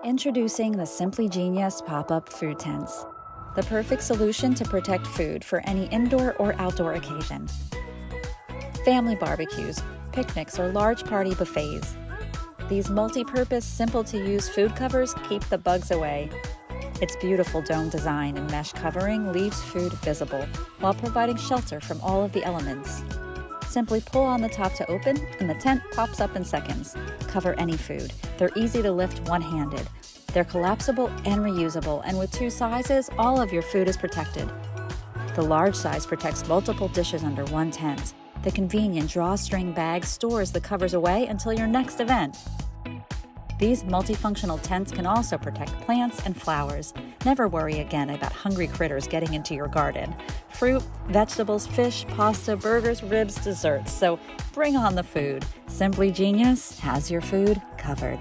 Introducing the Simply Genius pop-up food tents, the perfect solution to protect food for any indoor or outdoor occasion. Family barbecues, picnics, or large party buffets. These multi-purpose, simple-to-use food covers keep the bugs away. Its beautiful dome design and mesh covering leaves food visible while providing shelter from all of the elements. Simply pull on the top to open, and the tent pops up in seconds. Cover any food. They're easy to lift one-handed. They're collapsible and reusable, and with 2 sizes, all of your food is protected. The large size protects multiple dishes under one tent. The convenient drawstring bag stores the covers away until your next event. These multifunctional tents can also protect plants and flowers. Never worry again about hungry critters getting into your garden. Fruit, vegetables, fish, pasta, burgers, ribs, desserts. So bring on the food. Simply Genius has your food covered.